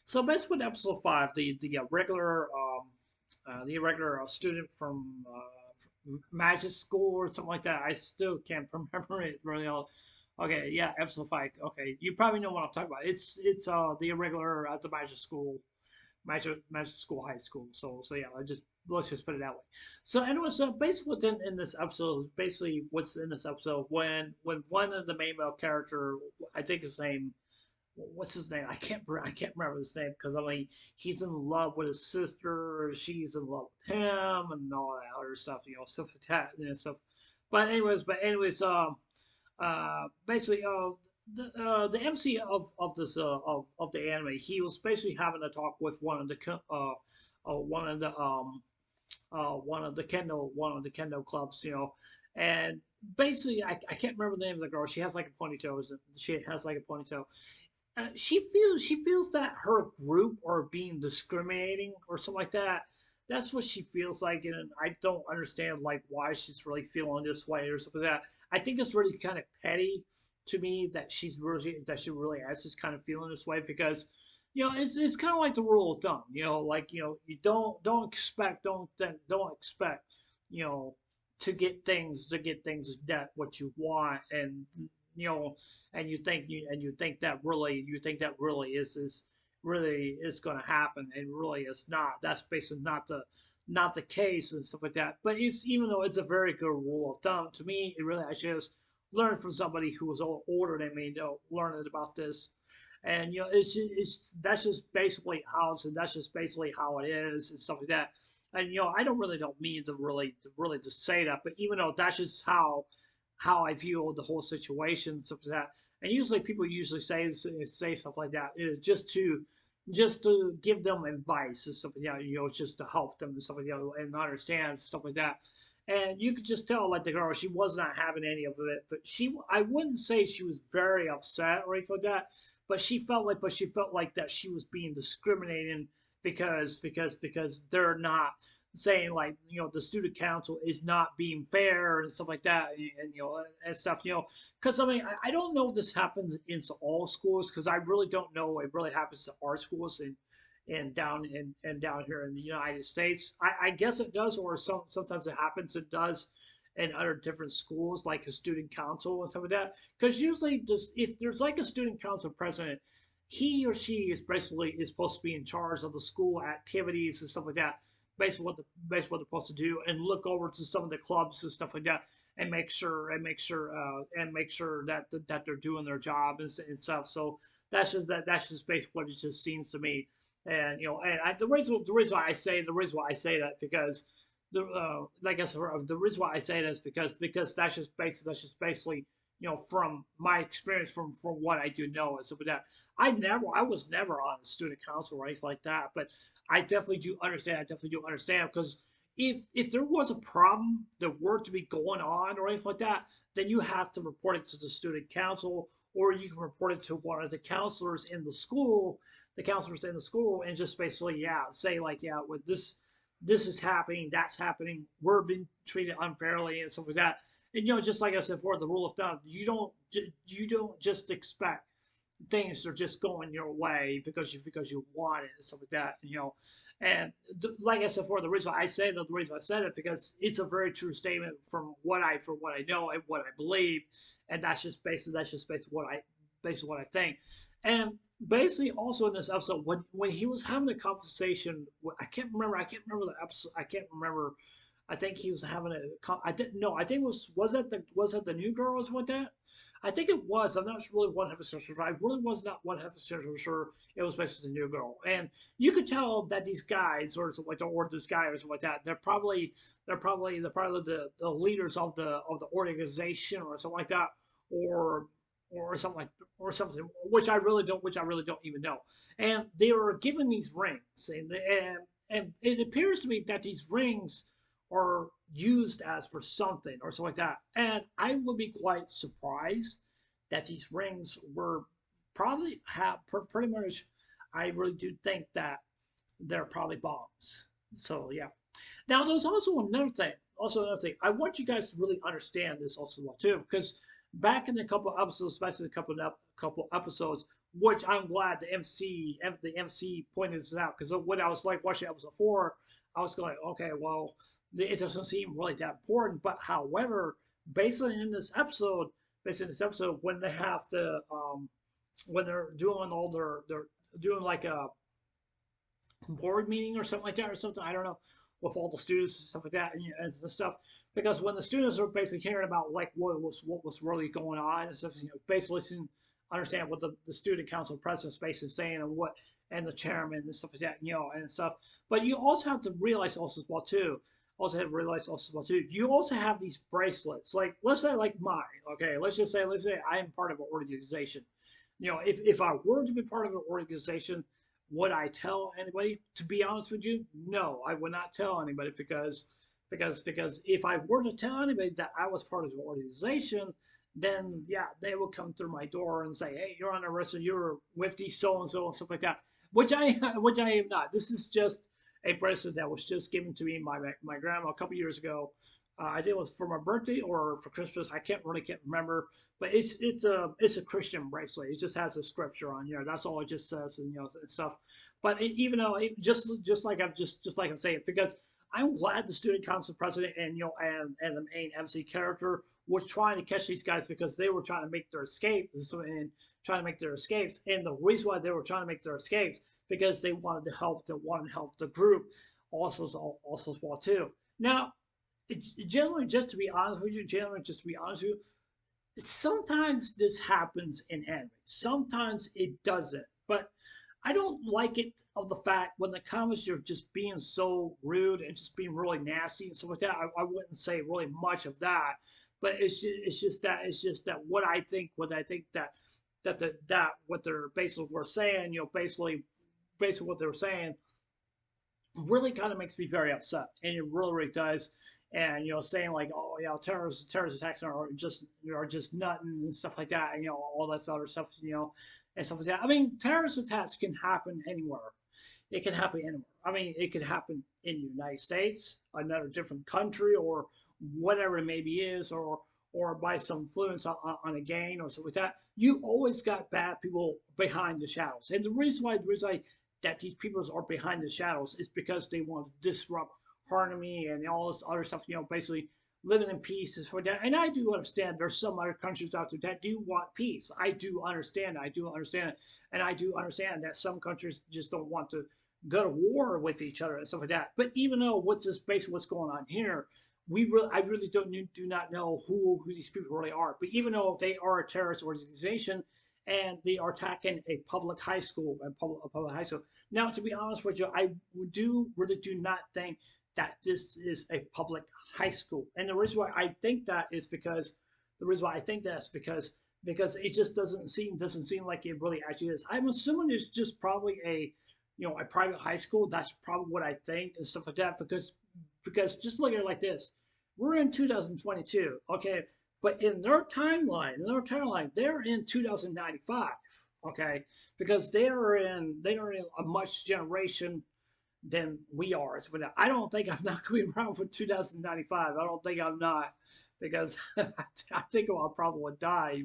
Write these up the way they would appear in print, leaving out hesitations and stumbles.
So basically, with episode five, the irregular student from magic school or something like that. I still can't remember it really all. Okay, yeah, episode five. Okay, you probably know what I'm talking about. It's the irregular at the magic school high school. So yeah, let's just put it that way. So anyway, so basically within in this episode is basically what's in this episode when one of the main male character, I think his name, what's his name? I can't remember his name because I mean he's in love with his sister, she's in love with him, and all that other stuff, stuff like that, stuff. But basically, the MC of the anime, he was basically having a talk with one of the one of the kendo clubs, and basically I can't remember the name of the girl. She has like a ponytail. She has like a ponytail. She feels that her group are being discriminating or something like that. That's what she feels like, and I don't understand like why she's really feeling this way or something like that. I think it's really kind of petty to me that she really has this kind of feeling this way because it's kind of like the rule of thumb. Like you don't expect don't expect you know to get things that what you want you know and you think that really is going to happen and really is not. That's basically not the case and stuff like that. But it's even though it's a very good rule of thumb to me, it really I just learned from somebody who was older than me, learning about this. And it's that's just basically that's just basically how it is and stuff like that. And I don't mean to say that, but even though that's just how I view the whole situation, stuff like that. And usually people usually say stuff like that is just to give them advice and stuff like that, just to help them and stuff like that and understand stuff like that. And you could just tell like the girl, she was not having any of it. But I wouldn't say she was very upset or anything like that, but she felt like that she was being discriminated because they're not saying like the student council is not being fair and stuff like that and stuff because I mean I don't know if this happens in all schools because I really don't know it really happens to our schools and down here in the United States. I guess it does, or sometimes it does in other different schools like a student council and stuff like that, because usually just if there's like a student council president, he or she is supposed to be in charge of the school activities and stuff like that. Basically what they're supposed to do, and look over to some of the clubs and stuff like that, and make sure that they're doing their job and stuff. So that's just basically what it just seems to me. And the reason why I say that because like I said, the reason why I say that is because that's just basically from my experience from what I do know and stuff like that. I was never on a student council or anything like that, but I definitely do understand. I definitely do understand because if there was a problem that were to be going on or anything like that, then you have to report it to the student council, or you can report it to one of the counselors in the school, and just basically say like with this is happening, that's happening, we're being treated unfairly and stuff like that. And just like I said before, the rule of thumb, you don't just expect things are just going your way because you want it and stuff like that. And like I said before, the reason I said it because it's a very true statement from what I know and what I believe, and that's just basically what I think. And basically, also in this episode, when he was having a conversation, I can't remember the episode. I can't remember. I think he was having I didn't know. I think was that the new girl was with that. I think it was. I'm not really 100% sure. I really was not 100% sure it was basically the new girl. And you could tell that these guys or something like that, or this guy or something like that, they're probably the leaders of the organization or something like that, or or something like or something which I really don't even know. And they were given these rings, and it appears to me that these rings are used as for something or something like that. And I would be quite surprised that these rings were probably have pretty much. I really do think that they're probably bombs. So yeah. Now there's also another thing. I want you guys to really understand this also too, because back in a couple episodes, especially a couple episodes, which I'm glad the MC pointed this out, because when I was like watching episode 4, I was going, okay, well, it doesn't seem really that important. But however, basically in this episode, when they have to when they're doing all they're doing like a board meeting or something like that or something. I don't know, with all the students and stuff like that and stuff. Because when the students are basically hearing about like what was really going on and stuff, basically understand what the student council president's basically saying and what and the chairman and stuff like that, and stuff. But you also have to realize also as well too. Also have to realize also as well too. You also have these bracelets. Like let's say like mine. Okay, let's say I am part of an organization. If I were to be part of an organization, would I tell anybody? To be honest with you, no, I would not tell anybody because if I were to tell anybody that I was part of the organization, then yeah, they would come through my door and say, "Hey, you're on the register. You're with these so and so and stuff like that." Which I am not. This is just a bracelet that was just given to me by my grandma a couple years ago. I think it was for my birthday or for Christmas. I can't remember, but it's a Christian bracelet. It just has a scripture on here. That's all it just says, and stuff. But even though just like I'm saying, because I'm glad the student council president and the main MC character was trying to catch these guys because they were trying to make their escape and trying to make their escapes. And the reason why they were trying to make their escapes because they wanted to help the group also as well too. Now generally, just to be honest with you, sometimes this happens in anime. Sometimes it doesn't. But I don't like it of the fact when the comics are just being so rude and just being really nasty and stuff like that. I wouldn't say really much of that, but it's just that what I think that what they're basically were saying, basically what they were saying really kind of makes me very upset, and it really does. And saying like, oh yeah, terrorist attacks are just nothing and stuff like that, and all that other stuff, and stuff like that. I mean, terrorist attacks can happen anywhere. It can happen anywhere. I mean, it could happen in the United States, another different country, or whatever it maybe is, or by some influence on a gang or something like that. You always got bad people behind the shadows, and the reason why that these people are behind the shadows is because they want to disrupt harmony and all this other stuff, basically living in peace is for that. And I do understand there's some other countries out there that do want peace. I do understand. It. And I do understand that some countries just don't want to go to war with each other and stuff like that. But even though what's going on here, I really do not know who these people really are. But even though they are a terrorist organization, and they are attacking a public high school, a public high school. Now, to be honest with you, I really do not think that this is a public high school. And the reason why I think that is because because it just doesn't seem like it really actually is. I'm assuming it's just probably a private high school. That's probably what I think and stuff like that. Because just look at it like this, we're in 2022, okay, but in their timeline, they're in 2095, okay, because they are in a much generation than we are. So, but I don't think I'm not going to be around for 2095. I don't think I'm not because I think I probably would die.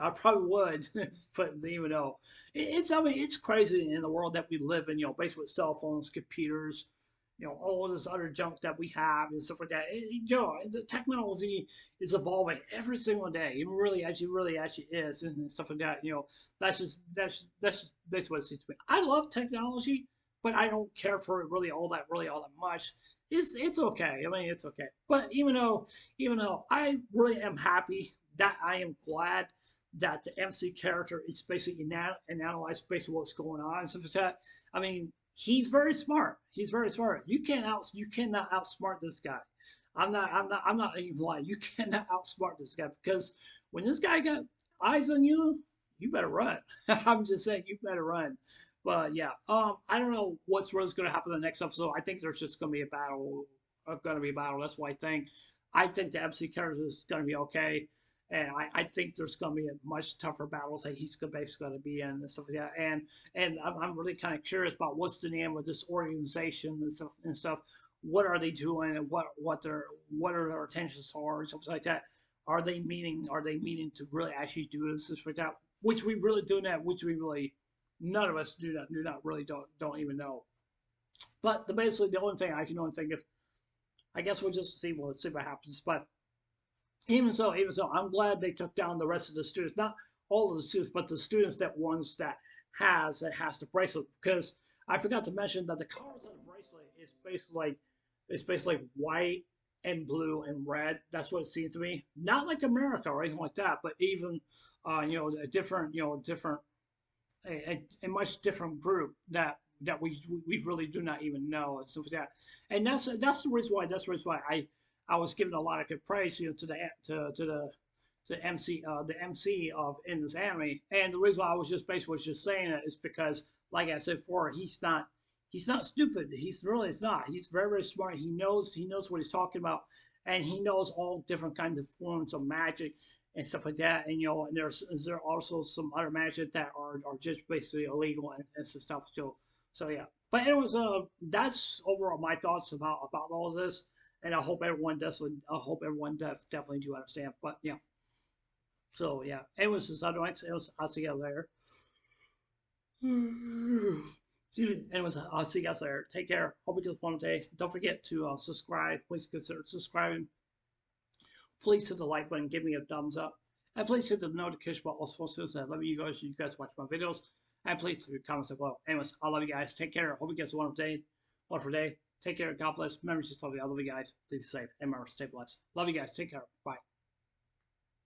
I probably would, but even though I mean, it's crazy in the world that we live in. Based with cell phones, computers, all this other junk that we have and stuff like that. The technology is evolving every single day. It really actually is, and stuff like that. That's just basically what it seems to me. I love technology, but I don't care for it really all that much. It's okay. I mean, it's okay. But even though I really am happy that I am glad that the MC character is basically analyze basically what's going on and stuff like that. I mean, he's very smart. He's very smart. You cannot outsmart this guy. I'm not even lying. You cannot outsmart this guy because when this guy got eyes on you, you better run. I'm just saying, you better run. But yeah, I don't know what's really going to happen in the next episode. I think there's just going to be a battle. That's what I think. I think the MC character is going to be okay. And I think there's going to be a much tougher battles that he's basically going to be in and stuff like that. And I'm really kind of curious about what's the name of this organization and stuff. What are they doing and what are their intentions are and stuff like that. Are they meaning to really actually do this like that? which we really do not, which we really none of us do not really don't even know. But basically the only thing I can only think of, I guess we'll just see what happens. But even so, I'm glad they took down the rest of the students, not all of the students, but the students that ones that has the bracelet. Because I forgot to mention that the colors of the bracelet is basically white and blue and red. That's what it seems to me. Not like America or anything like that, but even a different a much different group that we really do not even know and stuff like that. And that's the reason why I was giving a lot of good praise to the MC of in this anime. And the reason why I was just basically just saying it is because, like I said before, he's not stupid. He's really is not. He's very smart. He knows what he's talking about, and he knows all different kinds of forms of magic and stuff like that. And and there are also some other magic that are just basically illegal and some stuff too. So yeah. But anyways, that's overall my thoughts about all of this, and I hope everyone definitely do understand. But yeah. So yeah. Anyways, this other one, I'll see you later. Anyways, I'll see you guys later. Take care. Hope you guys have a wonderful day. Don't forget to subscribe. Please consider subscribing. Please hit the like button. Give me a thumbs up. And please hit the notification bell also so that I love you guys watch my videos. And please leave comments below. Anyways, I love you guys. Take care. Hope you guys have a wonderful day. Take care. God bless. Remember to love you. I love you guys. Please be safe. And remember, stay blessed. Love you guys. Take care. Bye.